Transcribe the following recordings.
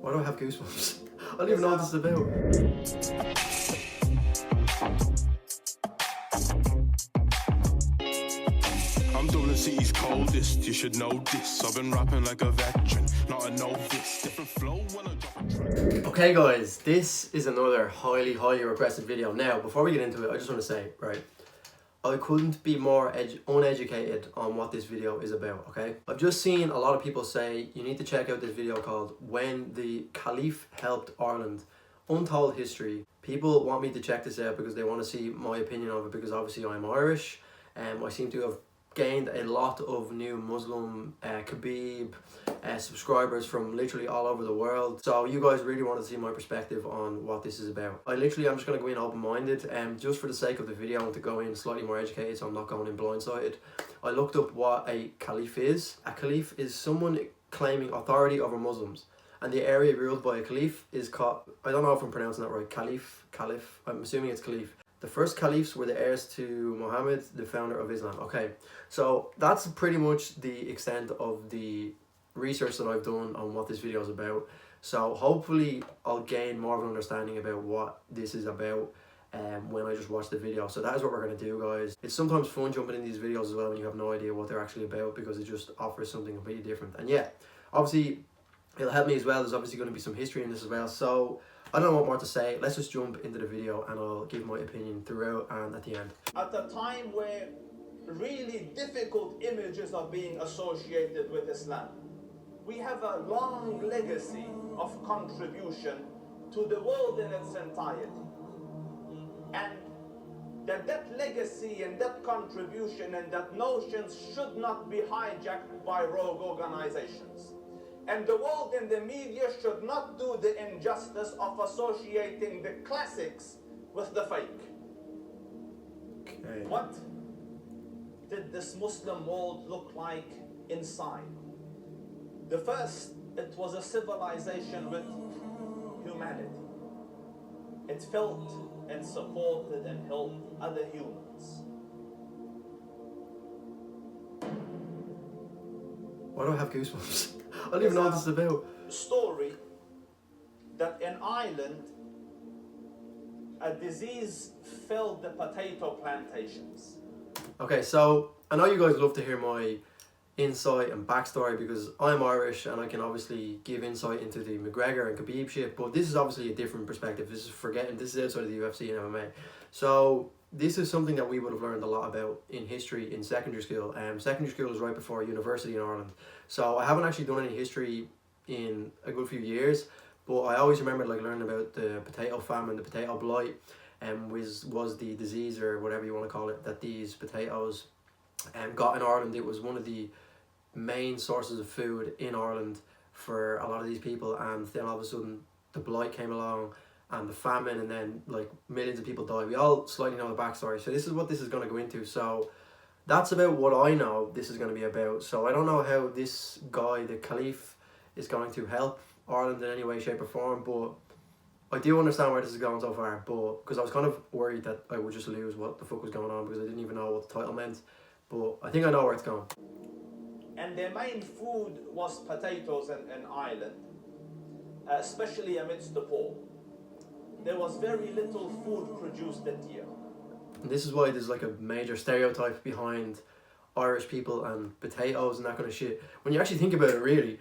Why do I have goosebumps? I don't even know what this is about. I'm Dublin City's coldest, you should know this. I've been rapping like a veteran, not a novice. Different flow when I drop a track. Okay guys, this is another highly requested video. Now, before we get into it, I just want to say, right, I couldn't be more uneducated on what this video is about, okay? I've just seen a lot of people say, you need to check out this video called When the Caliph Helped Ireland, Untold History. People want me to check this out because they want to see my opinion of it, because obviously I'm Irish, and I seem to have gained a lot of new Muslim Khabib subscribers from literally all over the world. So you guys really want to see my perspective on what this is about. I'm just going to go in open-minded, and just for the sake of the video, I want to go in slightly more educated, so I'm not going in blindsided. I looked up what a caliph is. A caliph is someone claiming authority over Muslims, and the area ruled by a caliph is called, I don't know if I'm pronouncing that right, caliph, I'm assuming it's caliph. The first caliphs were the heirs to Muhammad, the founder of Islam. Okay, so that's pretty much the extent of the research that I've done on what this video is about. So hopefully I'll gain more of an understanding about what this is about when I just watch the video. So that is what we're going to do, guys. It's sometimes fun jumping in these videos as well when you have no idea what they're actually about, because it just offers something completely different. And yeah, obviously it'll help me as well. There's obviously going to be some history in this as well. So I don't know what more to say. Let's just jump into the video and I'll give my opinion throughout and at the end. At a time where really difficult images are being associated with Islam, we have a long legacy of contribution to the world in its entirety. And that legacy and that contribution and that notions should not be hijacked by rogue organizations. And the world and the media should not do the injustice of associating the classics with the fake. Okay. What did this Muslim world look like inside? The first, it was a civilization with humanity. It felt and supported and helped other humans. Why do I have goosebumps? I don't even know what this is about. Story that in Ireland, a disease filled the potato plantations. Okay, so I know you guys love to hear my insight and backstory because I'm Irish and I can obviously give insight into the McGregor and Khabib shit, but this is obviously a different perspective. This is outside of the UFC and MMA. So this is something that we would have learned a lot about in history in secondary school. Secondary school is right before university in Ireland. So I haven't actually done any history in a good few years, but I always remember like learning about the potato famine, the potato blight, was the disease or whatever you want to call it that these potatoes got in Ireland. It was one of the main sources of food in Ireland for a lot of these people, and then all of a sudden the blight came along and the famine, and then like millions of people died. We all slightly know the backstory, so this is what this is going to go into. So that's about what I know this is going to be about. So I don't know how this guy, the Caliph, is going to help Ireland in any way, shape or form, but I do understand where this is going so far, but because I was kind of worried that I would just lose what the fuck was going on because I didn't even know what the title meant, but I think I know where it's going. And their main food was potatoes in Ireland, especially amidst the poor. There was very little food produced that year. And this is why there's like a major stereotype behind Irish people and potatoes and that kind of shit. When you actually think about it, really,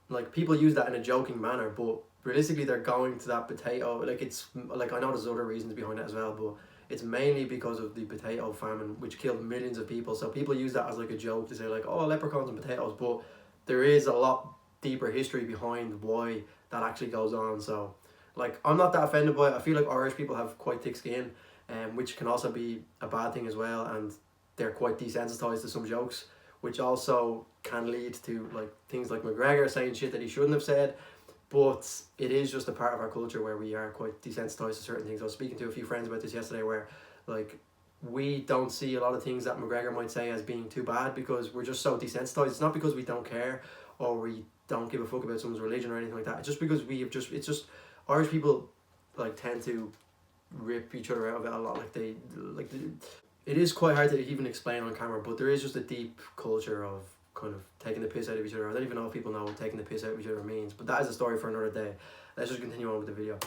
like people use that in a joking manner, but realistically they're going to that potato, like it's, like I know there's other reasons behind it as well, but it's mainly because of the potato famine, which killed millions of people. So people use that as like a joke to say like, oh, leprechauns and potatoes, but there is a lot deeper history behind why that actually goes on. So like, I'm not that offended by it. I feel like Irish people have quite thick skin, which can also be a bad thing as well, and they're quite desensitized to some jokes, which also can lead to like things like McGregor saying shit that he shouldn't have said. But it is just a part of our culture where we are quite desensitized to certain things. I was speaking to a few friends about this yesterday, where like we don't see a lot of things that McGregor might say as being too bad because we're just so desensitized. It's not because we don't care or we don't give a fuck about someone's religion or anything like that. It's just because it's just Irish people like tend to rip each other out of it a lot. It is quite hard to even explain on camera, but there is just a deep culture of kind of taking the piss out of each other. I don't even know if people know what taking the piss out of each other means, but that is a story for another day. Let's just continue on with the video.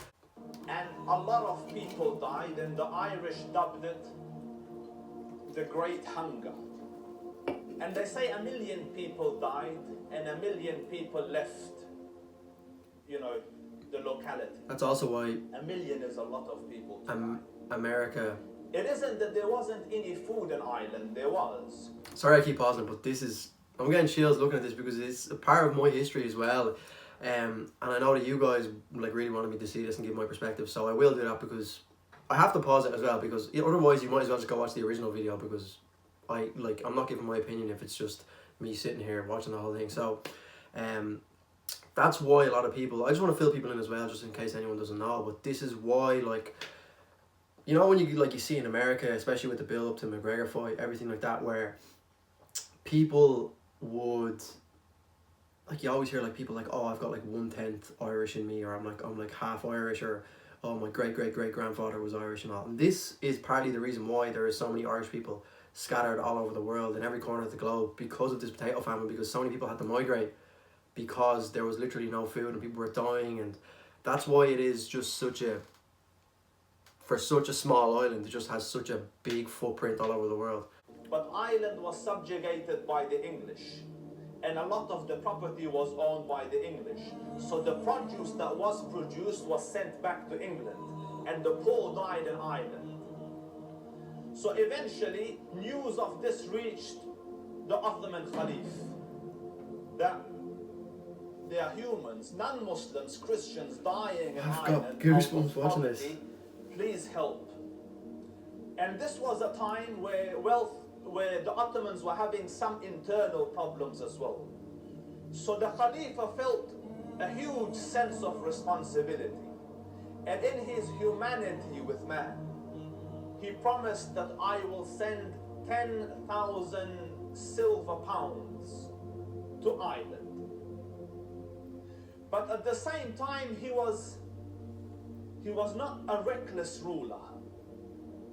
And a lot of people died, and the Irish dubbed it the Great Hunger. And they say 1 million people died and 1 million people left, you know, the locality. That's also why 1 million is a lot of people to die. America... It isn't that there wasn't any food in Ireland, there was. Sorry I keep pausing, but this is... I'm getting chills looking at this because it's a part of my history as well. And I know that you guys like really wanted me to see this and give my perspective, so I will do that because I have to pause it as well, because otherwise you might as well just go watch the original video, because I'm not giving my opinion if it's just me sitting here watching the whole thing. So that's why a lot of people, I just want to fill people in as well, just in case anyone doesn't know, but this is why, like, you know, when you see in America, especially with the build up to McGregor fight, everything like that, where people would, like, you always hear like people like, oh, I've got like 1/10 Irish in me, or I'm like half Irish, or oh, my great grandfather was Irish and all. And this is partly the reason why there is so many Irish people scattered all over the world in every corner of the globe, because of this potato famine, because so many people had to migrate because there was literally no food and people were dying. And that's why it is just for such a small island, it just has such a big footprint all over the world. But Ireland was subjugated by the English, and a lot of the property was owned by the English. So the produce that was produced was sent back to England, and the poor died in Ireland. So eventually, news of this reached the Ottoman Caliph, that there are humans, non-Muslims, Christians dying in I've Ireland. got goosebumps watching this. Please help. And this was a time where the Ottomans were having some internal problems as well. So the Khalifa felt a huge sense of responsibility. And in his humanity with man, he promised that I will send 10,000 silver pounds to Ireland. But at the same time, he was not a reckless ruler.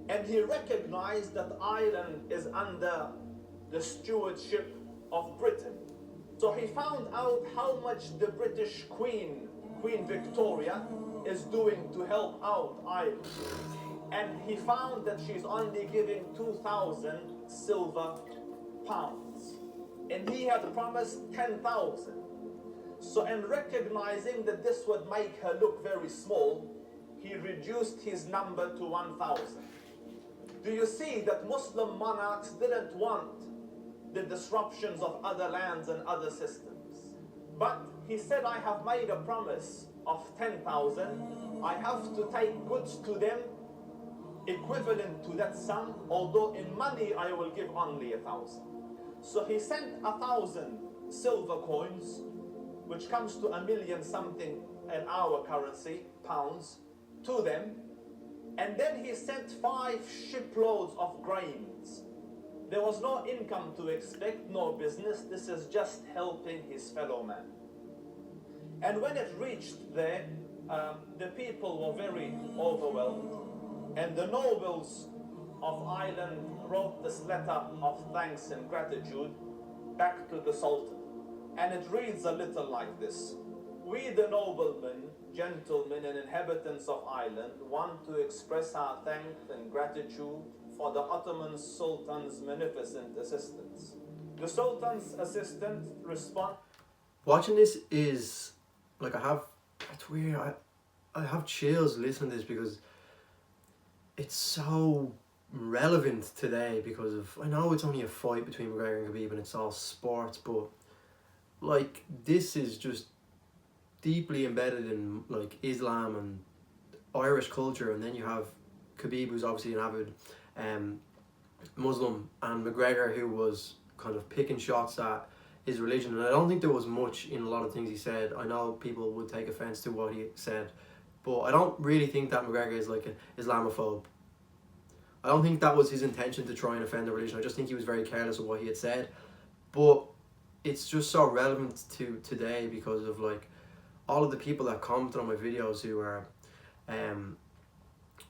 And he recognized that Ireland is under the stewardship of Britain. So he found out how much the British Queen Victoria, is doing to help out Ireland. And he found that she's only giving 2,000 silver pounds. And he had promised 10,000. So in recognizing that this would make her look very small, he reduced his number to 1,000. Do you see that Muslim monarchs didn't want the disruptions of other lands and other systems? But he said, I have made a promise of 10,000. I have to take goods to them equivalent to that sum, although in money I will give only 1,000. So he sent 1,000 silver coins, which comes to 1 million something in our currency, pounds, to them. And then he sent 5 shiploads of grains. There was no income to expect, no business. This is just helping his fellow man. And when it reached there, the people were very overwhelmed. And the nobles of Ireland wrote this letter of thanks and gratitude back to the Sultan. And it reads a little like this. We, the noblemen, gentlemen, and inhabitants of Ireland, want to express our thanks and gratitude for the Ottoman Sultan's magnificent assistance. The Sultan's assistant responded. Watching this is like, it's weird. I have chills listening to this because it's so relevant today, because of, I know it's only a fight between McGregor and Khabib and it's all sports, but like, this is just deeply embedded in like Islam and Irish culture. And then you have Khabib, who's obviously an avid Muslim, and McGregor, who was kind of picking shots at his religion. And I don't think there was much in a lot of things he said. I know people would take offense to what he said, but I don't really think that McGregor is like an Islamophobe. I don't think that was his intention to try and offend the religion. I just think he was very careless of what he had said. But it's just so relevant to today because of like all of the people that commented on my videos who are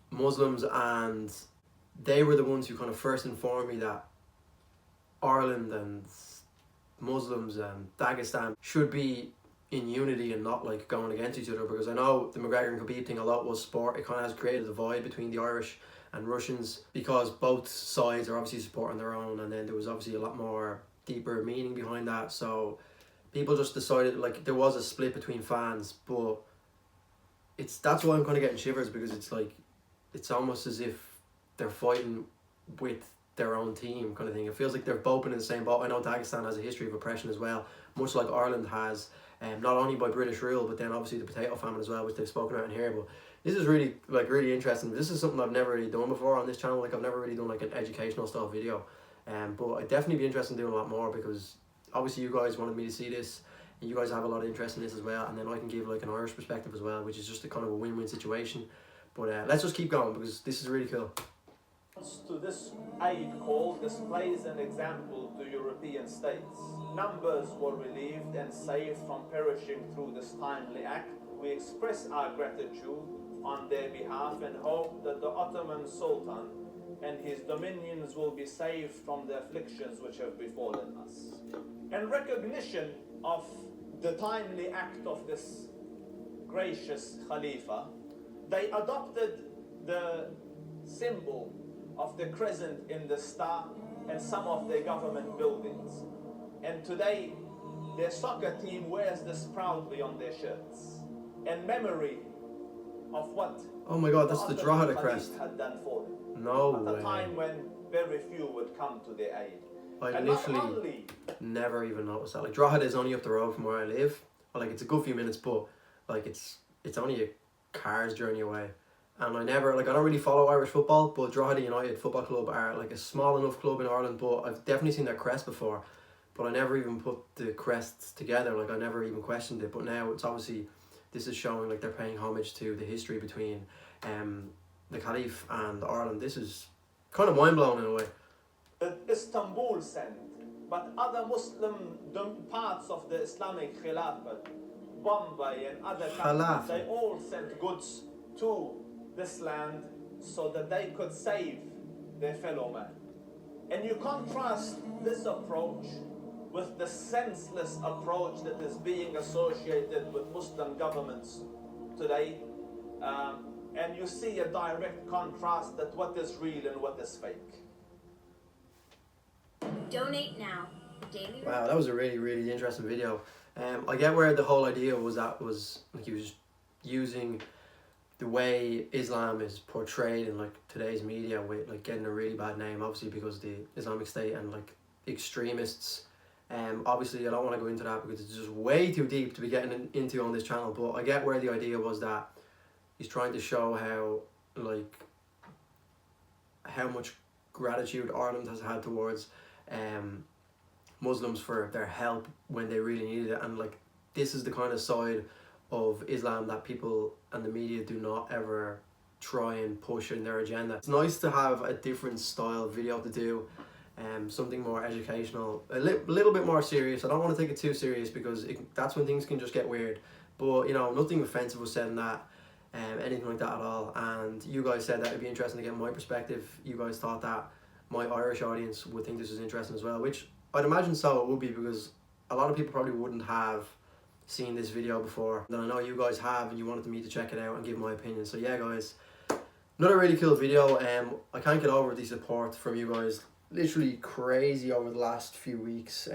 Muslims, and they were the ones who kind of first informed me that Ireland and Muslims and Dagestan should be in unity and not like going against each other, because I know the McGregor and Khabib thing, a lot was sport. It kind of has created a divide between the Irish and Russians because both sides are obviously supporting their own, and then there was obviously a lot more deeper meaning behind that. So people just decided, like, there was a split between fans, but that's why I'm kind of getting shivers, because it's like, it's almost as if they're fighting with their own team kind of thing. It feels like they're both been in the same boat. I know Dagestan has a history of oppression as well, much like Ireland has, not only by British rule, but then obviously the potato famine as well, which they've spoken about in here. But this is really, like, really interesting. This is something I've never really done before on this channel. Like, I've never really done like an educational style video, but I'd definitely be interested in doing a lot more, because obviously you guys wanted me to see this, and you guys have a lot of interest in this as well, and then I can give like an Irish perspective as well, which is just a kind of a win-win situation. But let's just keep going, because this is really cool. To this aid call displays an example to European states. Numbers were relieved and saved from perishing through this timely act. We express our gratitude on their behalf and hope that the Ottoman Sultan and his dominions will be saved from the afflictions which have befallen us. In recognition of the timely act of this gracious Khalifa, they adopted the symbol of the crescent in the star and some of their government buildings. And today, their soccer team wears this proudly on their shirts, in memory of what Oh my god, that's the Drogheda crest. had done for them. No At way. a time when very few would come to their aid. I And not literally only never even noticed that. Like, Drogheda is only up the road from where I live. Like, it's a good few minutes, but like it's only a car's journey away. And I don't really follow Irish football, but Drogheda United Football Club are like a small enough club in Ireland, but I've definitely seen their crest before, but I never even put the crests together. Like, I never even questioned it. But now it's obviously, this is showing like they're paying homage to the history between the Caliph and Ireland. This is kind of mind-blowing in a way. that Istanbul sent, but other Muslim parts of the Islamic Khilafat, Bombay and other countries, they all sent goods to this land so that they could save their fellow man. And you contrast this approach with the senseless approach that is being associated with Muslim governments today, and you see a direct contrast that what is real and what is fake. Donate now. Daily. Wow, that was a really, really interesting video. I get where the whole idea was like he was using the way Islam is portrayed in like today's media, with like getting a really bad name, obviously because the Islamic State and like extremists. Obviously I don't want to go into that because it's just way too deep to be getting into on this channel, but I get where the idea was that he's trying to show how much gratitude Ireland has had towards Muslims for their help when they really needed it, and like this is the kind of side of Islam that people and the media do not ever try and push in their agenda. It's nice to have a different style video to do, something more educational, a little bit more serious. I don't want to take it too serious because that's when things can just get weird, but you know, nothing offensive was said in that, anything like that at all. And you guys said that it'd be interesting to get my perspective. You guys thought that my Irish audience would think this is interesting as well, which I'd imagine so it would be, because a lot of people probably wouldn't have seen this video before. And I know you guys have, and you wanted me to check it out and give my opinion. So yeah guys, another really cool video. I can't get over the support from you guys. Literally crazy over the last few weeks,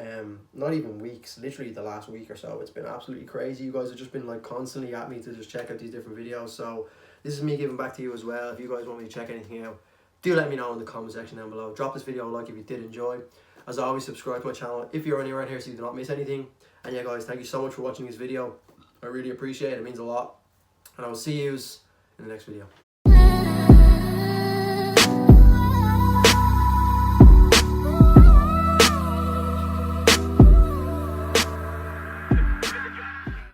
not even weeks, literally the last week or so. It's been absolutely crazy. You guys have just been like constantly at me to just check out these different videos, so this is me giving back to you as well. If you guys want me to check anything out, do let me know in the comment section down below. Drop this video a like if you did enjoy. As always, subscribe to my channel if you're new around here so you do not miss anything. And yeah guys, thank you so much for watching this video. I really appreciate it. It means a lot, and I will see you in the next video.